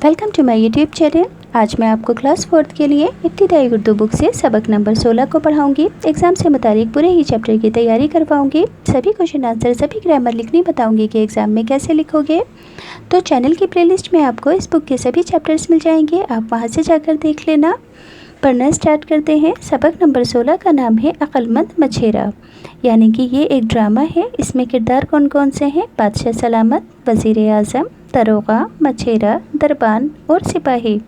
Welcome to my YouTube channel. आज मैं आपको क्लास 4 के लिए इब्तिदाई उर्दू बुक से सबक नंबर 16 को पढ़ाऊंगी। एग्ज़ाम से मुतालिक पूरे ही चैप्टर की तैयारी करवाऊंगी। सभी क्वेश्चन आंसर, सभी ग्रामर लिखनी बताऊंगी कि एग्ज़ाम में कैसे लिखोगे। तो चैनल की प्लेलिस्ट में आपको इस बुक के सभी चैप्टर्स मिल जाएंगे, आप वहाँ से जाकर देख लेना। पढ़ना स्टार्ट करते हैं। सबक नंबर 16 का नाम है अक्लमंद मछेरा, यानी कि ये एक ड्रामा है। इसमें किरदार कौन कौन से हैं? बादशाह सलामत, वज़ीर आज़म, दरोगा, मछेरा, दरबान और सिपाही।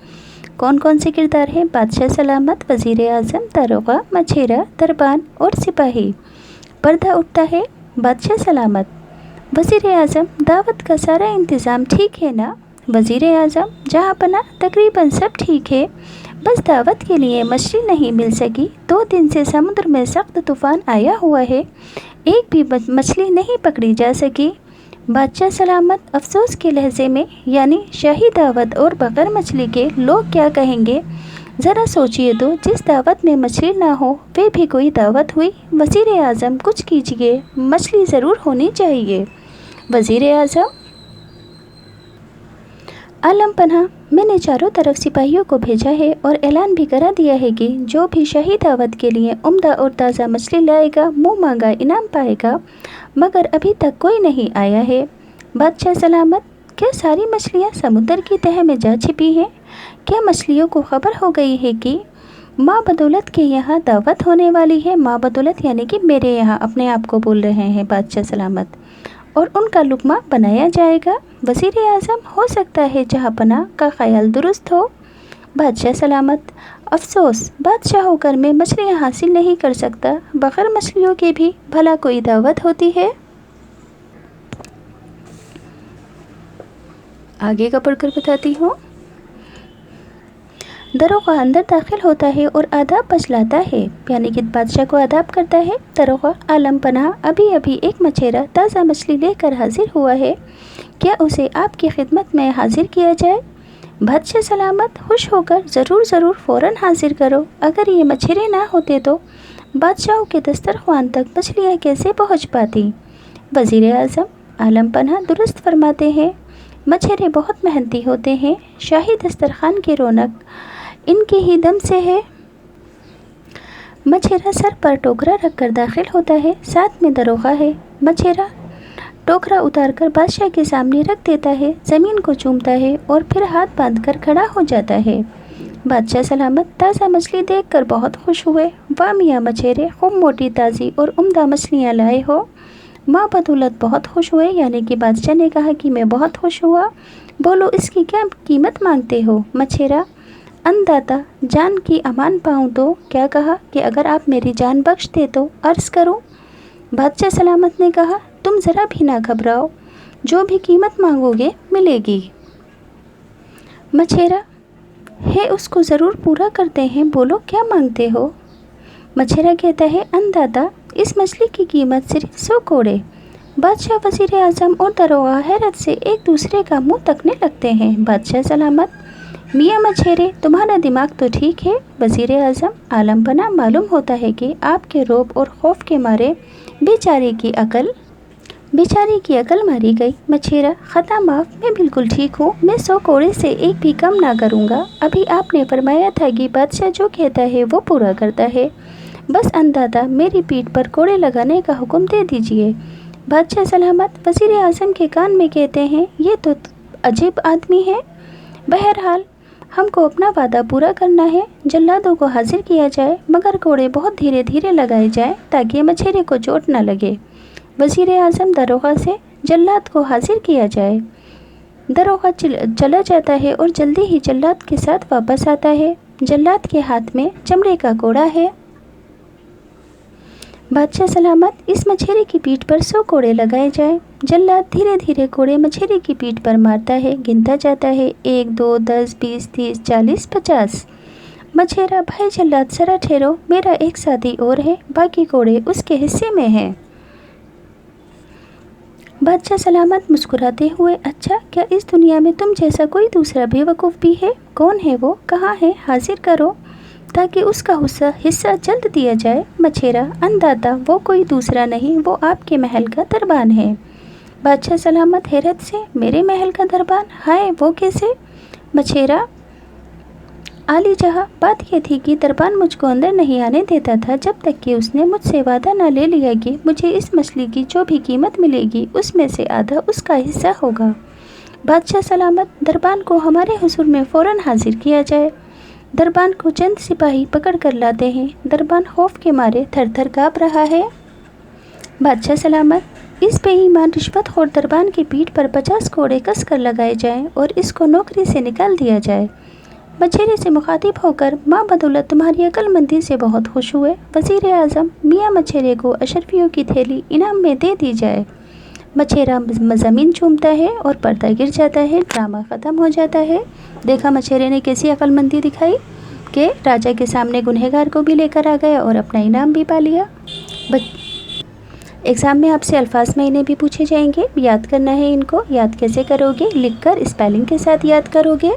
कौन कौन से किरदार हैं? बादशाह सलामत, वज़ीर आज़म, दरोगा, मछेरा, दरबान और सिपाही। पर्दा उठता है। बादशाह सलामत, वज़ीर आज़म, दावत का सारा इंतज़ाम ठीक है ना? वज़ीर आज़म, जहाँ पना तकरीबन सब ठीक है, बस दावत के लिए मछली नहीं मिल सकी। 2 दिन से समुद्र में सख्त तूफ़ान आया हुआ है, एक भी मछली नहीं पकड़ी जा सकी। बादशाह सलामत अफसोस के लहजे में, यानी शाही दावत और बगैर मछली के लोग क्या कहेंगे? ज़रा सोचिए तो, जिस दावत में मछली ना हो वे भी कोई दावत हुई? वज़ीर आज़म, कुछ कीजिए, मछली ज़रूर होनी चाहिए। वज़ीर आज़म, आलम पन्हा, मैंने चारों तरफ सिपाहियों को भेजा है और ऐलान भी करा दिया है कि जो भी शाही दावत के लिए उम्दा और ताज़ा मछली लाएगा मुँह मांगा इनाम पाएगा, मगर अभी तक कोई नहीं आया है। बादशाह सलामत, क्या सारी मछलियाँ समुद्र की तह में जा छिपी हैं? क्या मछलियों को खबर हो गई है कि माँ बदौलत के यहाँ दावत होने वाली है? माँ बदौलत यानी कि मेरे यहाँ, अपने आप को बोल रहे हैं बादशाह सलामत, और उनका लुक़मा बनाया जाएगा। वज़ीर आज़म, हो सकता है जहाँ पनाह का ख्याल दुरुस्त हो। बादशाह सलामत, अफसोस, बादशाह होकर मैं मछलियाँ हासिल नहीं कर सकता। बग़ैर मछलियों के भी भला कोई दावत होती है? आगे का पढ़कर बताती हूँ। दरोगा अंदर दाखिल होता है और आदाब बजलाता है, यानी कि बादशाह को आदाब करता है। दरोगा, आलम पनाह, अभी अभी एक मछेरा ताज़ा मछली लेकर हाजिर हुआ है, क्या उसे आपकी खिदमत में हाजिर किया जाए? बादशाह सलामत, खुश होकर, ज़रूर ज़रूर, फ़ौरन हाजिर करो। अगर ये मछेरे ना होते तो बादशाहों के दस्तरख्वान तक मछलियाँ कैसे पहुँच पाती? वज़ीर आज़म, आलम पनाह दुरुस्त फरमाते हैं, मछेरे बहुत मेहनती होते हैं, शाही दस्तरखान की रौनक इनके ही दम से है। मछेरा सर पर टोकरा रखकर दाखिल होता है, साथ में दरोगा है। मछेरा टोकरा उतारकर बादशाह के सामने रख देता है, ज़मीन को चूमता है और फिर हाथ बांधकर खड़ा हो जाता है। बादशाह सलामत, ताज़ा मछली देखकर बहुत खुश हुए। वाह मियाँ मछेरे, खूब मोटी, ताज़ी और उम्दा मछलियाँ लाए हो। माँ बदौलत बहुत खुश हुए, यानी कि बादशाह ने कहा कि मैं बहुत खुश हुआ। बोलो, इसकी क्या कीमत मांगते हो? मछेरा, अन्नदाता, जान की अमान पाऊँ तो? क्या कहा कि अगर आप मेरी जान बख्श दे तो अर्ज़ करूँ? बादशाह सलामत ने कहा, तुम ज़रा भी ना घबराओ, जो भी कीमत मांगोगे मिलेगी। मछेरा, है उसको ज़रूर पूरा करते हैं, बोलो क्या मांगते हो? मछेरा कहता है, अन्नदाता, इस मछली की कीमत सिर्फ 100 कोड़े। बादशाह, वज़ीर आज़म और दरोगा हैरत से एक दूसरे का मुंह तकने लगते हैं। बादशाह सलामत, मियाँ मछेरे, तुम्हारा दिमाग तो ठीक है। वज़ीर आज़म, आलम पनाह, मालूम होता है कि आपके रौब और खौफ के मारे बेचारी की अकल मारी गई। मछेरा, ख़ता माफ़, मैं बिल्कुल ठीक हूँ, मैं 100 कोड़े से एक भी कम ना करूँगा। अभी आपने फरमाया था कि बादशाह जो कहता है वो पूरा करता है। बस अन्नदाता, मेरी पीठ पर कोड़े लगाने का हुक्म दे दीजिए। बादशाह सलामत वज़ीर आज़म के कान में कहते हैं, ये तो अजीब आदमी है। बहरहाल हमको अपना वादा पूरा करना है। जल्लादों को हाजिर किया जाए, मगर कोड़े बहुत धीरे धीरे लगाए जाए ताकि मछेरे को चोट न लगे। वज़ीर आज़म दरोगा से, जल्लाद को हाजिर किया जाए। दरोगा चला जाता है और जल्दी ही जल्लाद के साथ वापस आता है। जल्लाद के हाथ में चमड़े का कोड़ा है। बादशाह सलामत, इस मछेरे की पीठ पर 100 कोड़े लगाए जाए। जल्लाद धीरे धीरे कोड़े मछेरे की पीठ पर मारता है, गिनता जाता है, 1, 2, 10, 20, 30, 40, 50। मछेरा, भाई जल्लाद जरा ठहरो, मेरा एक साथी और है, बाकी कोड़े उसके हिस्से में हैं। बादशाह सलामत मुस्कुराते हुए, अच्छा, क्या इस दुनिया में तुम जैसा कोई दूसरा बेवकूफ़ भी है? कौन है वो? कहाँ है? हाजिर करो ताकि उसका हिस्सा जल्द दिया जाए। मछेरा, अन्नदाता, वो कोई दूसरा नहीं, वो आपके महल का दरबान है। बादशाह सलामत हैरत से, मेरे महल का दरबान? हाय, वो कैसे? मछेरा आली जहाँ। बात यह थी कि दरबान मुझको अंदर नहीं आने देता था जब तक कि उसने मुझसे वादा ना ले लिया कि मुझे इस मछली की जो भी कीमत मिलेगी उसमें से आधा उसका हिस्सा होगा। बादशाह सलामत, दरबान को हमारे हुजूर में फ़ौरन हाजिर किया जाए। दरबान को चंद सिपाही पकड़ कर लाते हैं। दरबान खौफ के मारे थर थर काँप रहा है। बादशाह सलामत, इस बेईमान रिश्वतखोर दरबान की पीठ पर 50 कोड़े कस कर लगाए जाएं और इसको नौकरी से निकाल दिया जाए। मछेरे से मुखातिब होकर माँ बदौलत तुम्हारी अक्लमंदी से बहुत खुश हुए। वज़ीर आज़म, मियाँ मछेरे को अशरफियों की थैली इनाम में दे दी जाए। मछेरा ज़मीन चूमता है और पर्दा गिर जाता है। ड्रामा ख़त्म हो जाता है। देखा मछेरे ने कैसी अक्लमंदी दिखाई कि राजा के सामने गुनहगार को भी लेकर आ गया और अपना इनाम भी पा लिया। एग्ज़ाम में आपसे अल्फाज महीने भी पूछे जाएंगे, याद करना है इनको। याद कैसे करोगे? लिखकर स्पेलिंग के साथ याद करोगे।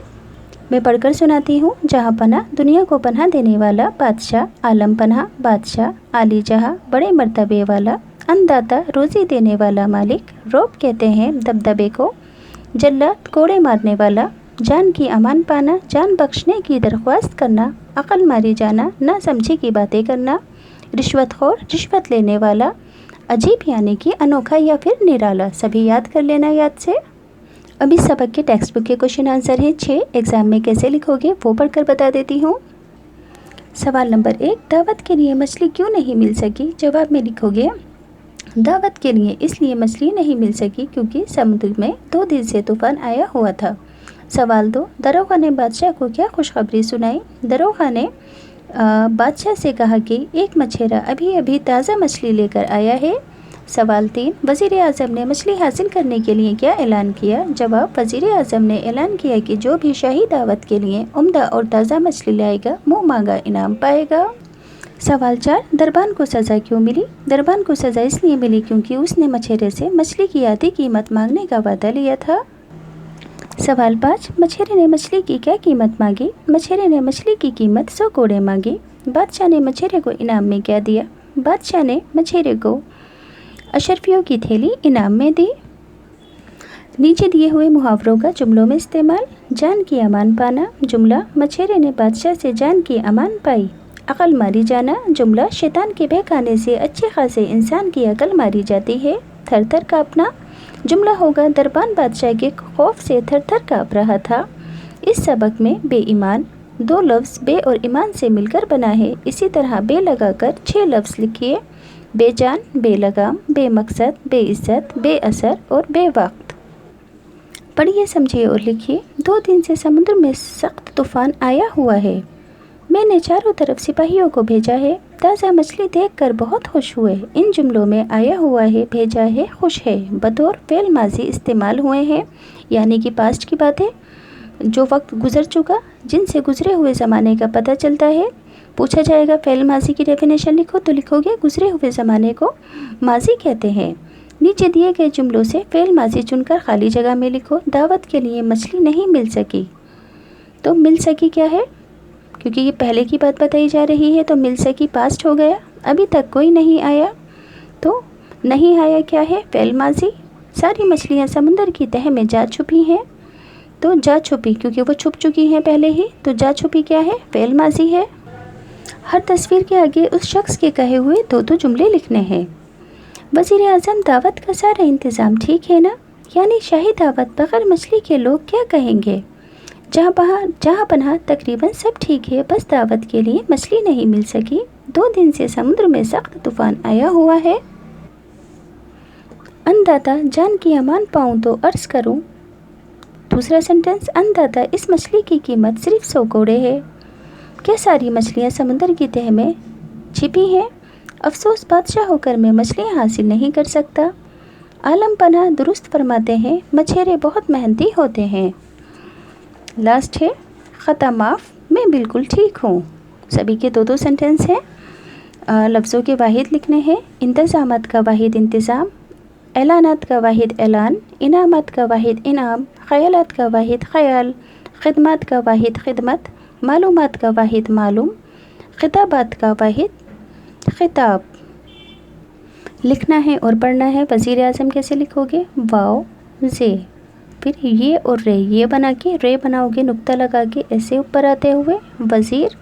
मैं पढ़कर सुनाती हूँ। जहाँ पनाह, दुनिया को पनाह देने वाला। बादशाह, आलम पनाह बादशाह। आली जहाँ, बड़े मर्तबे वाला। अन्नदाता, रोज़ी देने वाला मालिक। रौब कहते हैं दबदबे को। जल्लाद, कोड़े मारने वाला। जान की अमान पाना, जान बख्शने की दरख्वास्त करना। अक्ल मारी जाना, ना समझी की बातें करना। रिश्वतखोर, रिश्वत लेने वाला। अजीब यानी कि अनोखा या फिर निराला। सभी याद कर लेना याद से। अब इस सबक के टेक्स्ट बुक के क्वेश्चन आंसर हैं 6। एग्ज़ाम में कैसे लिखोगे वो पढ़कर बता देती हूँ। सवाल नंबर 1, दावत के लिए मछली क्यों नहीं मिल सकी? जवाब में लिखोगे, दावत के लिए इसलिए मछली नहीं मिल सकी क्योंकि समुद्र में 2 दिन से तूफान आया हुआ था। सवाल 2, दरोगा ने बादशाह को क्या खुशखबरी सुनाई? दरोगा ने बादशाह से कहा कि एक मछेरा अभी अभी ताज़ा मछली लेकर आया है। सवाल 3, वज़ीर आज़म ने मछली हासिल करने के लिए क्या ऐलान किया? जवाब, वज़ीर आज़म ने ऐलान किया कि जो भी शाही दावत के लिए उम्दा और ताज़ा मछली लाएगा मुँह मांगा इनाम पाएगा। सवाल 4, दरबान को सज़ा क्यों मिली? दरबान को सज़ा इसलिए मिली क्योंकि उसने मछेरे से मछली की आधी कीमत मांगने का वादा लिया था। सवाल 5, मछेरे ने मछली की क्या कीमत मांगी? मछेरे ने मछली की कीमत 100 कोड़े मांगी। बादशाह ने मछेरे को इनाम में क्या दिया? बादशाह ने मछेरे को अशरफियों की थैली इनाम में दी। नीचे दिए हुए मुहावरों का जुमलों में इस्तेमाल। जान की अमान पाना, जुमला मछेरे ने बादशाह से जान की अमान पाई। अकल मारी जाना, जुमला शैतान के बहकाने से अच्छे खासे इंसान की अकल मारी जाती है। थर थर काँपना, जुमला होगा दरबान बादशाह के खौफ से थर थर काँप रहा था। इस सबक में बेईमान 2 लफ्ज़ बे और ईमान से मिलकर बना है। इसी तरह बे लगाकर 6 लफ्ज़ लिखिए। बेजान, बेलगाम, बेमकसद, बेइज्जत, बेअसर और बेवक्त। पढ़िए, समझिए और लिखिए। 2 दिन से समुद्र में सख्त तूफान आया हुआ है। मैंने चारों तरफ सिपाहियों को भेजा है। ताज़ा मछली देखकर बहुत खुश हुए। इन जुमलों में आया हुआ है, भेजा है, खुश है बतौर फ़ेल माजी इस्तेमाल हुए हैं, यानी कि पास्ट की बातें, जो वक्त गुजर चुका, जिनसे गुजरे हुए ज़माने का पता चलता है। पूछा जाएगा फ़ेल माजी की डेफिनेशन लिखो, तो लिखोगे गुजरे हुए ज़माने को माजी कहते हैं। नीचे दिए गए जुमलों से फ़ेल माजी चुनकर खाली जगह में लिखो। दावत के लिए मछली नहीं मिल सकी, तो मिल सकी क्या है? क्योंकि ये पहले की बात बताई जा रही है तो मिल सकी पास्ट हो गया। अभी तक कोई नहीं आया, तो नहीं आया क्या है? फ़ेल माजी। सारी मछलियाँ समुद्र की तह में जा छुपी हैं, तो जा छुपी क्योंकि वो छुप चुकी हैं पहले ही, तो जा छुपी क्या है? फ़ेल माजी है। हर तस्वीर के आगे उस शख्स के कहे हुए 2 जुमले लिखने हैं। वज़ीर आज़म, दावत का सारा इंतज़ाम ठीक है ना? यानी शाही दावत बगैर मछली के लोग क्या कहेंगे? जहाँ पनाह तकरीबन सब ठीक है, बस दावत के लिए मछली नहीं मिल सकी। 2 दिन से समुद्र में सख्त तूफान आया हुआ है। अन्नदाता, जान की अमान पाऊँ तो अर्ज़ करूँ। दूसरा सेंटेंस, अन्नदाता, इस मछली की कीमत सिर्फ 100 कोड़े है। क्या सारी मछलियाँ समुद्र की तह में छिपी हैं? अफसोस, बादशाह होकर मैं मछलियाँ हासिल नहीं कर सकता। आलम पनाह दुरुस्त फरमाते हैं, मछेरे बहुत मेहनती होते हैं। लास्ट है, ख़ता माफ़, मैं बिल्कुल ठीक हूँ। सभी के 2 सेंटेंस हैं। लफ्ज़ों के वाहिद लिखने हैं। इंतज़ामात का वाहिद इंतज़ाम, ऐलानात का वाहिद ऐलान, इनामात का वाहिद इनाम, ख़यालात का वाहिद ख़याल, खिदमत का वाहिद खिदमत, मालूमात का वाहिद मालूम, खिताबात का वाहिद खिताब। लिखना है और पढ़ना है। वज़ीर आज़म कैसे लिखोगे? वाओ जे। फिर ये और रे, ये बना के रे बनाओगे नुक्ता लगा के ऐसे ऊपर आते हुए। वज़ीर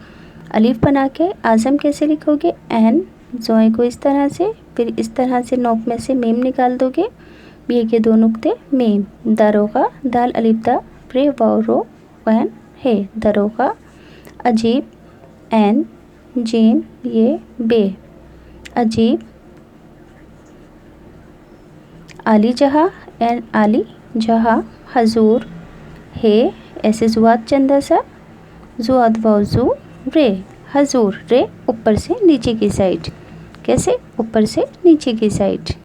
अलिफ बना के आज़म कैसे लिखोगे, एन जोए को इस तरह से, फिर इस तरह से नोक में से मीम निकाल दोगे, ये के दो नुक्ते मीम। दारोगा दाल अलिफ दा रे वाव रो वैन है, दारोगा। अजीब एन जीम ये बे, अजीब। आली जहाँ एन आली जहाँ, हजूर है ऐसे जुआत चंदा सा, जुआत वाव जू रे, हजूर। रे ऊपर से नीचे की साइड, कैसे ऊपर से नीचे की साइड।